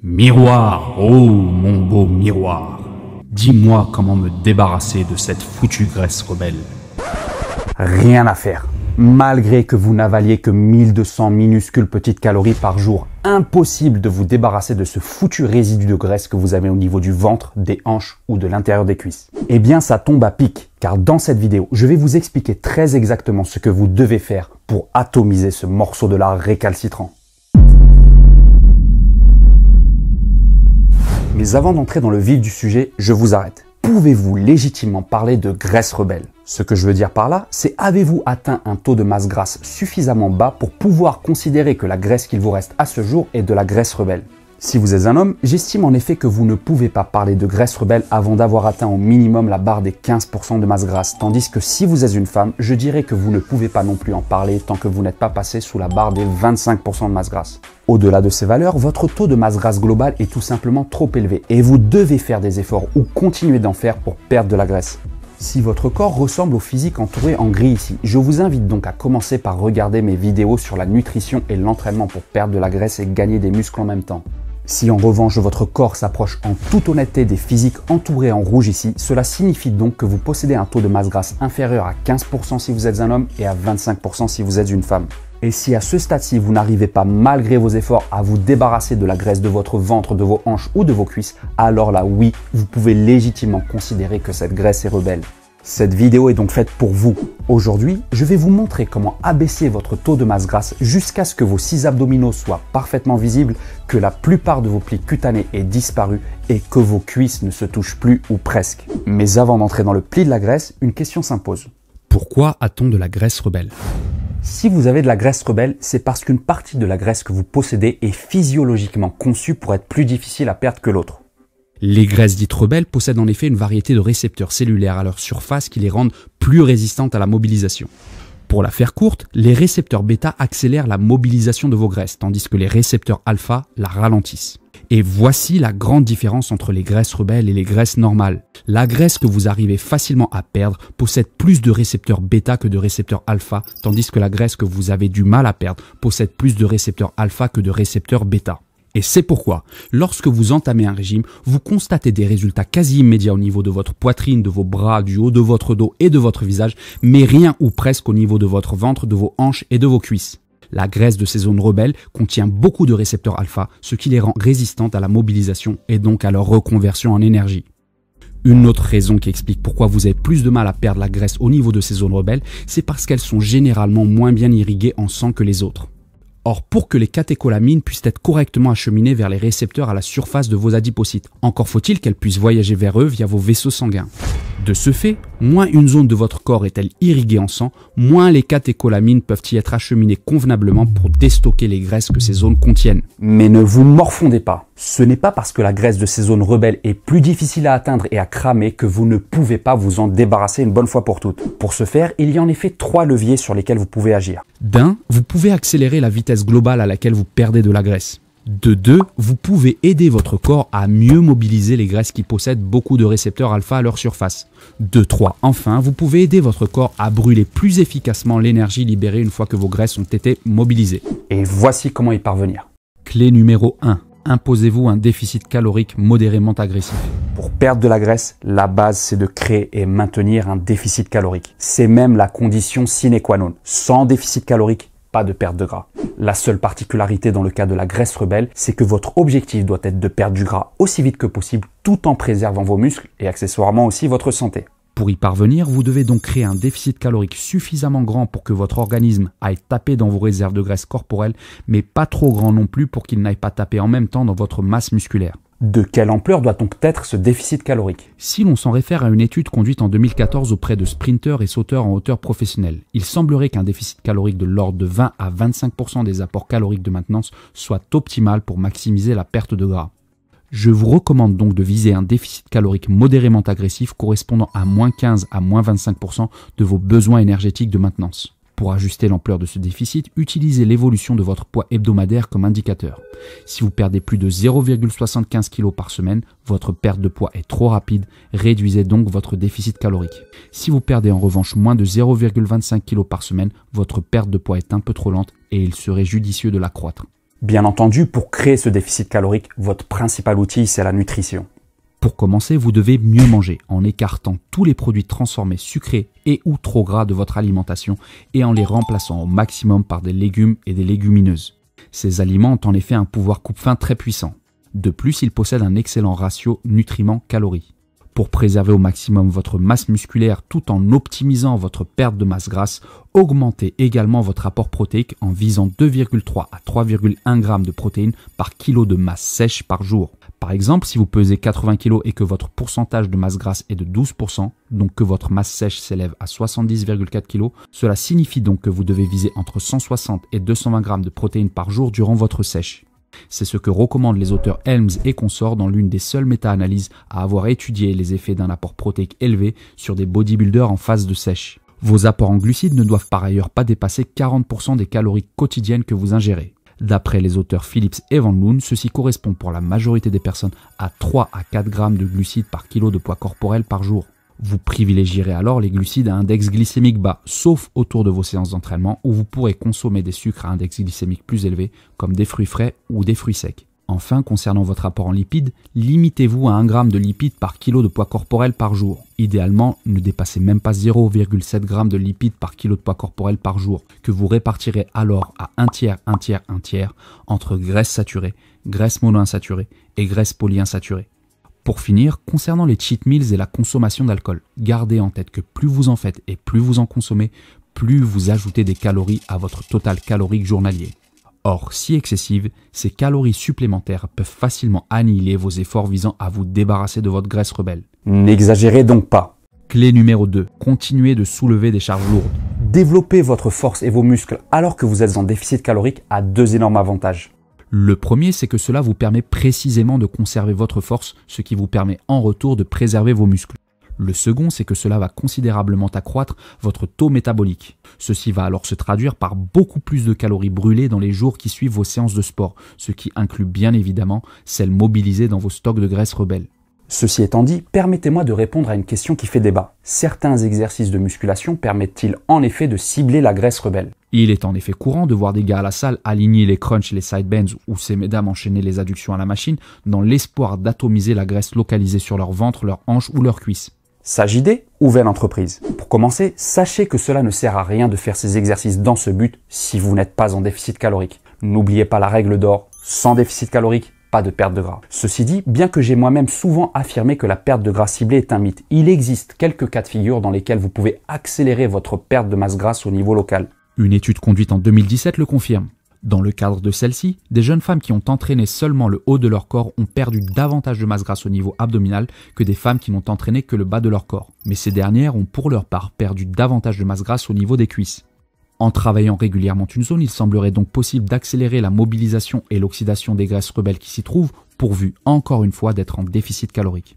Miroir, oh mon beau miroir, dis-moi comment me débarrasser de cette foutue graisse rebelle. Rien à faire. Malgré que vous n'avaliez que 1200 minuscules petites calories par jour, impossible de vous débarrasser de ce foutu résidu de graisse que vous avez au niveau du ventre, des hanches ou de l'intérieur des cuisses. Eh bien, ça tombe à pic, car dans cette vidéo, je vais vous expliquer très exactement ce que vous devez faire pour atomiser ce morceau de lard récalcitrant. Mais avant d'entrer dans le vif du sujet, je vous arrête. Pouvez-vous légitimement parler de graisse rebelle? Ce que je veux dire par là, c'est avez-vous atteint un taux de masse grasse suffisamment bas pour pouvoir considérer que la graisse qu'il vous reste à ce jour est de la graisse rebelle? Si vous êtes un homme, j'estime en effet que vous ne pouvez pas parler de graisse rebelle avant d'avoir atteint au minimum la barre des 15% de masse grasse, tandis que si vous êtes une femme, je dirais que vous ne pouvez pas non plus en parler tant que vous n'êtes pas passé sous la barre des 25% de masse grasse. Au-delà de ces valeurs, votre taux de masse grasse globale est tout simplement trop élevé et vous devez faire des efforts ou continuer d'en faire pour perdre de la graisse. Si votre corps ressemble au physique entouré en gris ici, je vous invite donc à commencer par regarder mes vidéos sur la nutrition et l'entraînement pour perdre de la graisse et gagner des muscles en même temps. Si en revanche votre corps s'approche en toute honnêteté des physiques entourés en rouge ici, cela signifie donc que vous possédez un taux de masse grasse inférieur à 15% si vous êtes un homme et à 25% si vous êtes une femme. Et si à ce stade-ci vous n'arrivez pas malgré vos efforts à vous débarrasser de la graisse de votre ventre, de vos hanches ou de vos cuisses, alors là oui, vous pouvez légitimement considérer que cette graisse est rebelle. Cette vidéo est donc faite pour vous. Aujourd'hui, je vais vous montrer comment abaisser votre taux de masse grasse jusqu'à ce que vos 6 abdominaux soient parfaitement visibles, que la plupart de vos plis cutanés aient disparu et que vos cuisses ne se touchent plus ou presque. Mais avant d'entrer dans le pli de la graisse, une question s'impose. Pourquoi a-t-on de la graisse rebelle? Si vous avez de la graisse rebelle, c'est parce qu'une partie de la graisse que vous possédez est physiologiquement conçue pour être plus difficile à perdre que l'autre. Les graisses dites rebelles possèdent en effet une variété de récepteurs cellulaires à leur surface qui les rendent plus résistantes à la mobilisation. Pour la faire courte, les récepteurs bêta accélèrent la mobilisation de vos graisses, tandis que les récepteurs alpha la ralentissent. Et voici la grande différence entre les graisses rebelles et les graisses normales. La graisse que vous arrivez facilement à perdre possède plus de récepteurs bêta que de récepteurs alpha, tandis que la graisse que vous avez du mal à perdre possède plus de récepteurs alpha que de récepteurs bêta. Et c'est pourquoi, lorsque vous entamez un régime, vous constatez des résultats quasi immédiats au niveau de votre poitrine, de vos bras, du haut de votre dos et de votre visage, mais rien ou presque au niveau de votre ventre, de vos hanches et de vos cuisses. La graisse de ces zones rebelles contient beaucoup de récepteurs alpha, ce qui les rend résistantes à la mobilisation et donc à leur reconversion en énergie. Une autre raison qui explique pourquoi vous avez plus de mal à perdre la graisse au niveau de ces zones rebelles, c'est parce qu'elles sont généralement moins bien irriguées en sang que les autres. Or, pour que les catécholamines puissent être correctement acheminées vers les récepteurs à la surface de vos adipocytes, encore faut-il qu'elles puissent voyager vers eux via vos vaisseaux sanguins. De ce fait, moins une zone de votre corps est-elle irriguée en sang, moins les catécholamines peuvent y être acheminées convenablement pour déstocker les graisses que ces zones contiennent. Mais ne vous morfondez pas. Ce n'est pas parce que la graisse de ces zones rebelles est plus difficile à atteindre et à cramer que vous ne pouvez pas vous en débarrasser une bonne fois pour toutes. Pour ce faire, il y a en effet 3 leviers sur lesquels vous pouvez agir. D'un, vous pouvez accélérer la vitesse globale à laquelle vous perdez de la graisse. De 2, vous pouvez aider votre corps à mieux mobiliser les graisses qui possèdent beaucoup de récepteurs alpha à leur surface. De 3, enfin, vous pouvez aider votre corps à brûler plus efficacement l'énergie libérée une fois que vos graisses ont été mobilisées. Et voici comment y parvenir. Clé numéro 1. Imposez-vous un déficit calorique modérément agressif. Pour perdre de la graisse, la base c'est de créer et maintenir un déficit calorique. C'est même la condition sine qua non. Sans déficit calorique, pas de perte de gras. La seule particularité dans le cas de la graisse rebelle, c'est que votre objectif doit être de perdre du gras aussi vite que possible tout en préservant vos muscles et accessoirement aussi votre santé. Pour y parvenir, vous devez donc créer un déficit calorique suffisamment grand pour que votre organisme aille taper dans vos réserves de graisse corporelle, mais pas trop grand non plus pour qu'il n'aille pas taper en même temps dans votre masse musculaire. De quelle ampleur doit donc être ce déficit calorique? Si l'on s'en réfère à une étude conduite en 2014 auprès de sprinteurs et sauteurs en hauteur professionnelle, il semblerait qu'un déficit calorique de l'ordre de 20 à 25% des apports caloriques de maintenance soit optimal pour maximiser la perte de gras. Je vous recommande donc de viser un déficit calorique modérément agressif correspondant à moins 15 à moins 25% de vos besoins énergétiques de maintenance. Pour ajuster l'ampleur de ce déficit, utilisez l'évolution de votre poids hebdomadaire comme indicateur. Si vous perdez plus de 0,75 kg par semaine, votre perte de poids est trop rapide, réduisez donc votre déficit calorique. Si vous perdez en revanche moins de 0,25 kg par semaine, votre perte de poids est un peu trop lente et il serait judicieux de l'accroître. Bien entendu, pour créer ce déficit calorique, votre principal outil, c'est la nutrition. Pour commencer, vous devez mieux manger en écartant tous les produits transformés sucrés et ou trop gras de votre alimentation et en les remplaçant au maximum par des légumes et des légumineuses. Ces aliments ont en effet un pouvoir coupe-faim très puissant. De plus, ils possèdent un excellent ratio nutriments-calories. Pour préserver au maximum votre masse musculaire tout en optimisant votre perte de masse grasse, augmentez également votre apport protéique en visant 2,3 à 3,1 g de protéines par kilo de masse sèche par jour. Par exemple, si vous pesez 80 kg et que votre pourcentage de masse grasse est de 12%, donc que votre masse sèche s'élève à 70,4 kg, cela signifie donc que vous devez viser entre 160 et 220 g de protéines par jour durant votre sèche. C'est ce que recommandent les auteurs Helms et consorts dans l'une des seules méta-analyses à avoir étudié les effets d'un apport protéique élevé sur des bodybuilders en phase de sèche. Vos apports en glucides ne doivent par ailleurs pas dépasser 40% des calories quotidiennes que vous ingérez. D'après les auteurs Phillips et Van Loon, ceci correspond pour la majorité des personnes à 3 à 4 grammes de glucides par kilo de poids corporel par jour. Vous privilégierez alors les glucides à index glycémique bas, sauf autour de vos séances d'entraînement où vous pourrez consommer des sucres à index glycémique plus élevé, comme des fruits frais ou des fruits secs. Enfin, concernant votre apport en lipides, limitez-vous à 1 g de lipides par kilo de poids corporel par jour. Idéalement, ne dépassez même pas 0,7 g de lipides par kilo de poids corporel par jour, que vous répartirez alors à un tiers entre graisse saturée, graisse monoinsaturée et graisse polyinsaturée. Pour finir, concernant les cheat meals et la consommation d'alcool, gardez en tête que plus vous en faites et plus vous en consommez, plus vous ajoutez des calories à votre total calorique journalier. Or, si excessives, ces calories supplémentaires peuvent facilement annihiler vos efforts visant à vous débarrasser de votre graisse rebelle. N'exagérez donc pas. Clé numéro 2. Continuez de soulever des charges lourdes. Développer votre force et vos muscles alors que vous êtes en déficit calorique a 2 énormes avantages. Le premier, c'est que cela vous permet précisément de conserver votre force, ce qui vous permet en retour de préserver vos muscles. Le second, c'est que cela va considérablement accroître votre taux métabolique. Ceci va alors se traduire par beaucoup plus de calories brûlées dans les jours qui suivent vos séances de sport, ce qui inclut bien évidemment celles mobilisées dans vos stocks de graisse rebelle. Ceci étant dit, permettez-moi de répondre à une question qui fait débat. Certains exercices de musculation permettent-ils en effet de cibler la graisse rebelle ? Il est en effet courant de voir des gars à la salle aligner les crunchs et les side bends ou ces mesdames enchaîner les adductions à la machine dans l'espoir d'atomiser la graisse localisée sur leur ventre, leurs hanches ou leurs cuisses. Sage idée, ouvrez l'entreprise. Pour commencer, sachez que cela ne sert à rien de faire ces exercices dans ce but si vous n'êtes pas en déficit calorique. N'oubliez pas la règle d'or, sans déficit calorique, pas de perte de gras. Ceci dit, bien que j'ai moi-même souvent affirmé que la perte de gras ciblée est un mythe, il existe quelques cas de figure dans lesquels vous pouvez accélérer votre perte de masse grasse au niveau local. Une étude conduite en 2017 le confirme. Dans le cadre de celle-ci, des jeunes femmes qui ont entraîné seulement le haut de leur corps ont perdu davantage de masse grasse au niveau abdominal que des femmes qui n'ont entraîné que le bas de leur corps. Mais ces dernières ont pour leur part perdu davantage de masse grasse au niveau des cuisses. En travaillant régulièrement une zone, il semblerait donc possible d'accélérer la mobilisation et l'oxydation des graisses rebelles qui s'y trouvent, pourvu encore une fois d'être en déficit calorique.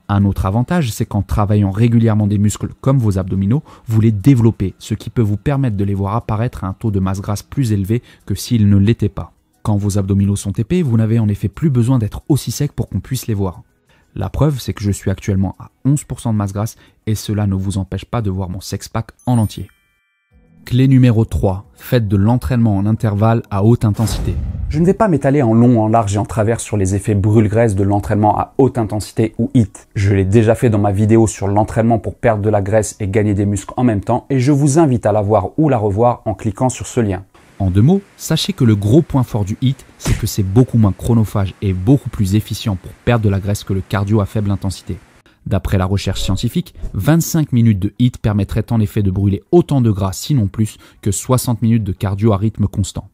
Un autre avantage, c'est qu'en travaillant régulièrement des muscles comme vos abdominaux, vous les développez, ce qui peut vous permettre de les voir apparaître à un taux de masse grasse plus élevé que s'ils ne l'étaient pas. Quand vos abdominaux sont épais, vous n'avez en effet plus besoin d'être aussi sec pour qu'on puisse les voir. La preuve, c'est que je suis actuellement à 11% de masse grasse et cela ne vous empêche pas de voir mon six-pack en entier. Clé numéro 3. Faites de l'entraînement en intervalle à haute intensité. Je ne vais pas m'étaler en long, en large et en travers sur les effets brûle-graisse de l'entraînement à haute intensité ou HIIT. Je l'ai déjà fait dans ma vidéo sur l'entraînement pour perdre de la graisse et gagner des muscles en même temps et je vous invite à la voir ou la revoir en cliquant sur ce lien. En 2 mots, sachez que le gros point fort du HIIT, c'est que c'est beaucoup moins chronophage et beaucoup plus efficient pour perdre de la graisse que le cardio à faible intensité. D'après la recherche scientifique, 25 minutes de HIIT permettraient en effet de brûler autant de gras, sinon plus, que 60 minutes de cardio à rythme constant.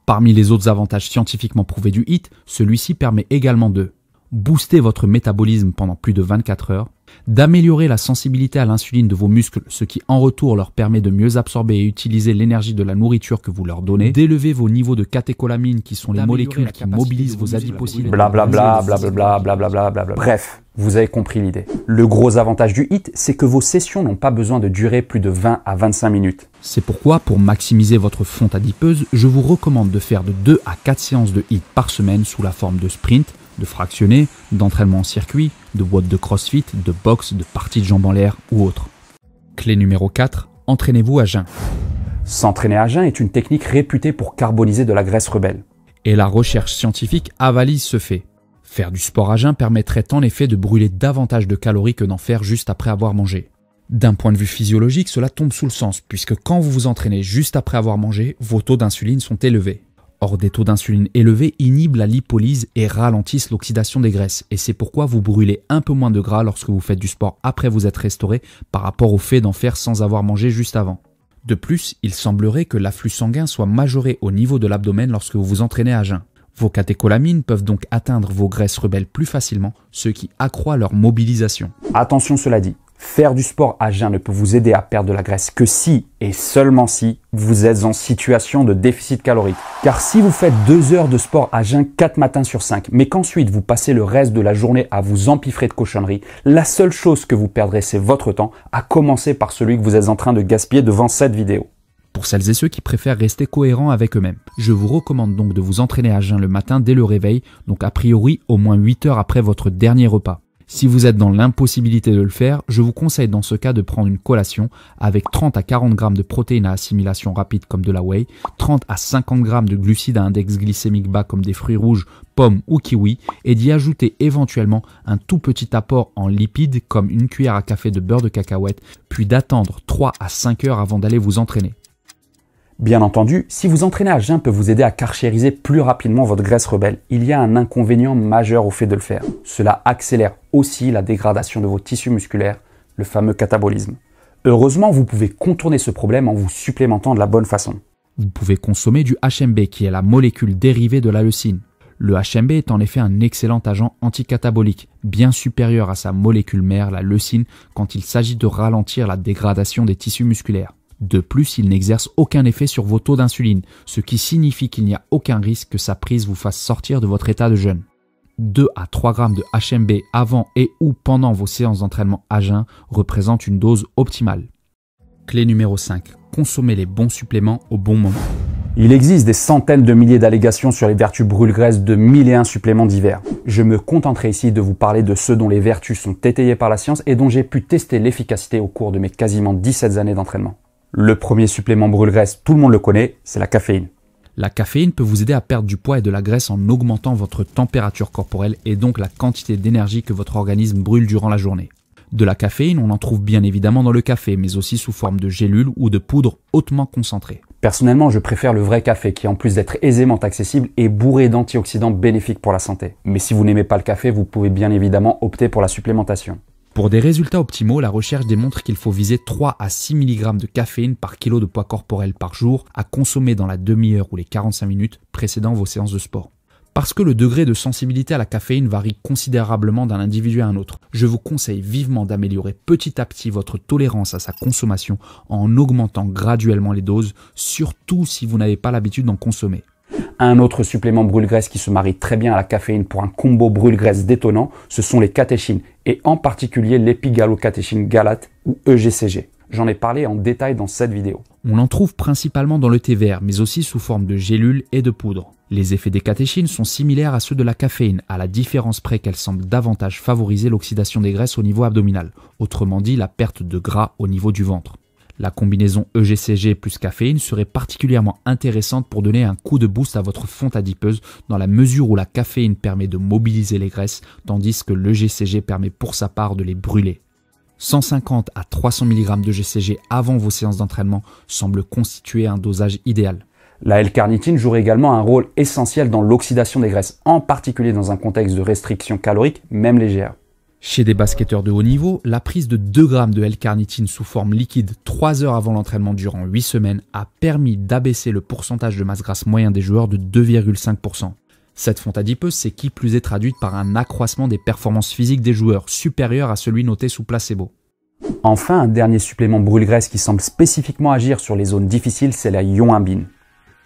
Parmi les autres avantages scientifiquement prouvés du HIIT, celui-ci permet également de booster votre métabolisme pendant plus de 24 heures, d'améliorer la sensibilité à l'insuline de vos muscles, ce qui en retour leur permet de mieux absorber et utiliser l'énergie de la nourriture que vous leur donnez, d'élever vos niveaux de catécholamines qui sont les molécules qui mobilisent vos adipocites. Blablabla, blablabla, blablabla, blablabla. Bref, vous avez compris l'idée. Le gros avantage du HIIT, c'est que vos sessions n'ont pas besoin de durer plus de 20 à 25 minutes. C'est pourquoi, pour maximiser votre fonte adipeuse, je vous recommande de faire de 2 à 4 séances de HIIT par semaine sous la forme de sprint, de fractionné, d'entraînement en circuit, de WOD de crossfit, de boxe, de parties de jambes en l'air ou autre. Clé numéro 4, entraînez-vous à jeun. S'entraîner à jeun est une technique réputée pour carboniser de la graisse rebelle. Et la recherche scientifique avalise ce fait. Faire du sport à jeun permettrait en effet de brûler davantage de calories que d'en faire juste après avoir mangé. D'un point de vue physiologique, cela tombe sous le sens, puisque quand vous vous entraînez juste après avoir mangé, vos taux d'insuline sont élevés. Or, des taux d'insuline élevés inhibent la lipolyse et ralentissent l'oxydation des graisses, et c'est pourquoi vous brûlez un peu moins de gras lorsque vous faites du sport après vous être restauré par rapport au fait d'en faire sans avoir mangé juste avant. De plus, il semblerait que l'afflux sanguin soit majoré au niveau de l'abdomen lorsque vous vous entraînez à jeun. Vos catécholamines peuvent donc atteindre vos graisses rebelles plus facilement, ce qui accroît leur mobilisation. Attention, cela dit, faire du sport à jeun ne peut vous aider à perdre de la graisse que si, et seulement si, vous êtes en situation de déficit calorique. Car si vous faites 2 heures de sport à jeun 4 matins sur 5, mais qu'ensuite vous passez le reste de la journée à vous empiffrer de cochonneries, la seule chose que vous perdrez, c'est votre temps, à commencer par celui que vous êtes en train de gaspiller devant cette vidéo. Pour celles et ceux qui préfèrent rester cohérents avec eux-mêmes, je vous recommande donc de vous entraîner à jeun le matin dès le réveil, donc a priori au moins 8 heures après votre dernier repas. Si vous êtes dans l'impossibilité de le faire, je vous conseille dans ce cas de prendre une collation avec 30 à 40 grammes de protéines à assimilation rapide comme de la whey, 30 à 50 grammes de glucides à index glycémique bas comme des fruits rouges, pommes ou kiwis, et d'y ajouter éventuellement un tout petit apport en lipides comme une cuillère à café de beurre de cacahuète, puis d'attendre 3 à 5 heures avant d'aller vous entraîner. Bien entendu, si vous entraîner à jeun peut vous aider à carchériser plus rapidement votre graisse rebelle, il y a un inconvénient majeur au fait de le faire. Cela accélère aussi la dégradation de vos tissus musculaires, le fameux catabolisme. Heureusement, vous pouvez contourner ce problème en vous supplémentant de la bonne façon. Vous pouvez consommer du HMB qui est la molécule dérivée de la leucine. Le HMB est en effet un excellent agent anticatabolique, bien supérieur à sa molécule mère, la leucine, quand il s'agit de ralentir la dégradation des tissus musculaires. De plus, il n'exerce aucun effet sur vos taux d'insuline, ce qui signifie qu'il n'y a aucun risque que sa prise vous fasse sortir de votre état de jeûne. 2 à 3 grammes de HMB avant et ou pendant vos séances d'entraînement à jeun représentent une dose optimale. Clé numéro 5. Consommez les bons suppléments au bon moment. Il existe des centaines de milliers d'allégations sur les vertus brûle-graisse de 1001 suppléments divers. Je me contenterai ici de vous parler de ceux dont les vertus sont étayées par la science et dont j'ai pu tester l'efficacité au cours de mes quasiment 17 années d'entraînement. Le premier supplément brûle-graisse, tout le monde le connaît, c'est la caféine. La caféine peut vous aider à perdre du poids et de la graisse en augmentant votre température corporelle et donc la quantité d'énergie que votre organisme brûle durant la journée. De la caféine, on en trouve bien évidemment dans le café, mais aussi sous forme de gélules ou de poudre hautement concentrée. Personnellement, je préfère le vrai café qui, en plus d'être aisément accessible, est bourré d'antioxydants bénéfiques pour la santé. Mais si vous n'aimez pas le café, vous pouvez bien évidemment opter pour la supplémentation. Pour des résultats optimaux, la recherche démontre qu'il faut viser 3 à 6 mg de caféine par kilo de poids corporel par jour à consommer dans la demi-heure ou les 45 minutes précédant vos séances de sport. Parce que le degré de sensibilité à la caféine varie considérablement d'un individu à un autre, je vous conseille vivement d'améliorer petit à petit votre tolérance à sa consommation en augmentant graduellement les doses, surtout si vous n'avez pas l'habitude d'en consommer. Un autre supplément brûle-graisse qui se marie très bien à la caféine pour un combo brûle-graisse détonnant, ce sont les catéchines, et en particulier l'épigallocatechin galate ou EGCG. J'en ai parlé en détail dans cette vidéo. On en trouve principalement dans le thé vert, mais aussi sous forme de gélules et de poudre. Les effets des catéchines sont similaires à ceux de la caféine, à la différence près qu'elles semblent davantage favoriser l'oxydation des graisses au niveau abdominal, autrement dit la perte de gras au niveau du ventre. La combinaison EGCG plus caféine serait particulièrement intéressante pour donner un coup de boost à votre fonte adipeuse dans la mesure où la caféine permet de mobiliser les graisses tandis que l'EGCG permet pour sa part de les brûler. 150 à 300 mg de GCG avant vos séances d'entraînement semble constituer un dosage idéal. La L-carnitine jouerait également un rôle essentiel dans l'oxydation des graisses, en particulier dans un contexte de restriction calorique, même légère. Chez des basketteurs de haut niveau, la prise de 2 g de L-carnitine sous forme liquide 3 heures avant l'entraînement durant 8 semaines a permis d'abaisser le pourcentage de masse grasse moyen des joueurs de 2,5%. Cette fonte adipeuse s'est qui plus est traduite par un accroissement des performances physiques des joueurs supérieur à celui noté sous placebo. Enfin, un dernier supplément brûle-graisse qui semble spécifiquement agir sur les zones difficiles, c'est la yohimbine.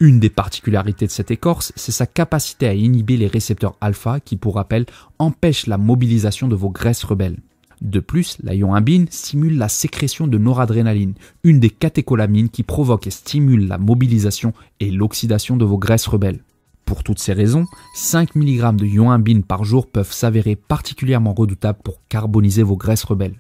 Une des particularités de cette écorce, c'est sa capacité à inhiber les récepteurs alpha qui, pour rappel, empêchent la mobilisation de vos graisses rebelles. De plus, la yohimbine stimule la sécrétion de noradrénaline, une des catécholamines qui provoque et stimule la mobilisation et l'oxydation de vos graisses rebelles. Pour toutes ces raisons, 5 mg de yohimbine par jour peuvent s'avérer particulièrement redoutables pour carboniser vos graisses rebelles.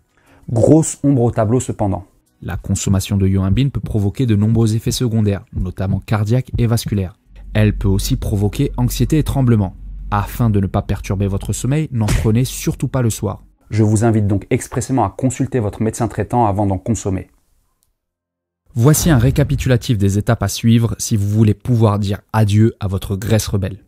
Grosse ombre au tableau cependant. La consommation de yohimbine peut provoquer de nombreux effets secondaires, notamment cardiaques et vasculaires. Elle peut aussi provoquer anxiété et tremblement. Afin de ne pas perturber votre sommeil, n'en prenez surtout pas le soir. Je vous invite donc expressément à consulter votre médecin traitant avant d'en consommer. Voici un récapitulatif des étapes à suivre si vous voulez pouvoir dire adieu à votre graisse rebelle.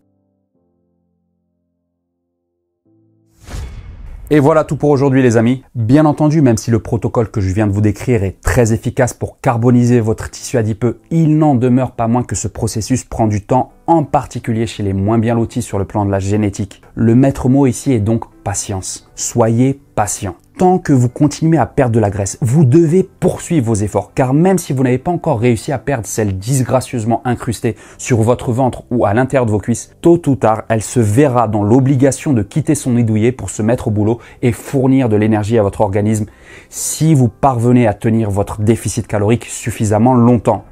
Et voilà tout pour aujourd'hui les amis. Bien entendu, même si le protocole que je viens de vous décrire est très efficace pour carboniser votre tissu adipeux, il n'en demeure pas moins que ce processus prend du temps, en particulier chez les moins bien lotis sur le plan de la génétique. Le maître mot ici est donc patience. Soyez patient. Tant que vous continuez à perdre de la graisse, vous devez poursuivre vos efforts, car même si vous n'avez pas encore réussi à perdre celle disgracieusement incrustée sur votre ventre ou à l'intérieur de vos cuisses, tôt ou tard, elle se verra dans l'obligation de quitter son nid douillet pour se mettre au boulot et fournir de l'énergie à votre organisme si vous parvenez à tenir votre déficit calorique suffisamment longtemps.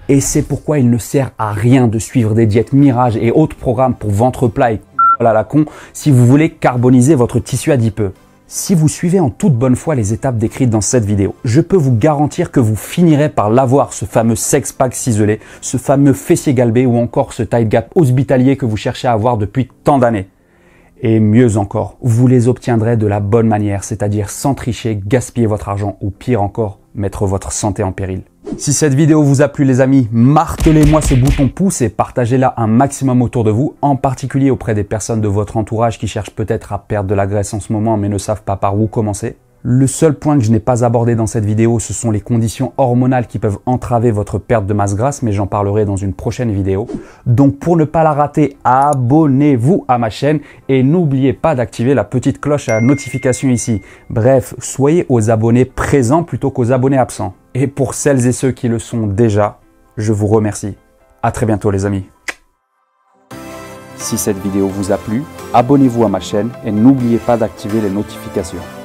Et c'est pourquoi il ne sert à rien de suivre des diètes Mirage et autres programmes pour ventre plat et à la con si vous voulez carboniser votre tissu adipeux. Si vous suivez en toute bonne foi les étapes décrites dans cette vidéo, je peux vous garantir que vous finirez par l'avoir, ce fameux sex-pack ciselé, ce fameux fessier galbé ou encore ce tight gap hospitalier que vous cherchez à avoir depuis tant d'années. Et mieux encore, vous les obtiendrez de la bonne manière, c'est-à-dire sans tricher, gaspiller votre argent ou pire encore, mettre votre santé en péril. Si cette vidéo vous a plu les amis, martelez-moi ce bouton pouce et partagez-la un maximum autour de vous, en particulier auprès des personnes de votre entourage qui cherchent peut-être à perdre de la graisse en ce moment mais ne savent pas par où commencer. Le seul point que je n'ai pas abordé dans cette vidéo, ce sont les conditions hormonales qui peuvent entraver votre perte de masse grasse, mais j'en parlerai dans une prochaine vidéo. Donc pour ne pas la rater, abonnez-vous à ma chaîne et n'oubliez pas d'activer la petite cloche à notification ici. Bref, soyez aux abonnés présents plutôt qu'aux abonnés absents. Et pour celles et ceux qui le sont déjà, je vous remercie. À très bientôt les amis. Si cette vidéo vous a plu, abonnez-vous à ma chaîne et n'oubliez pas d'activer les notifications.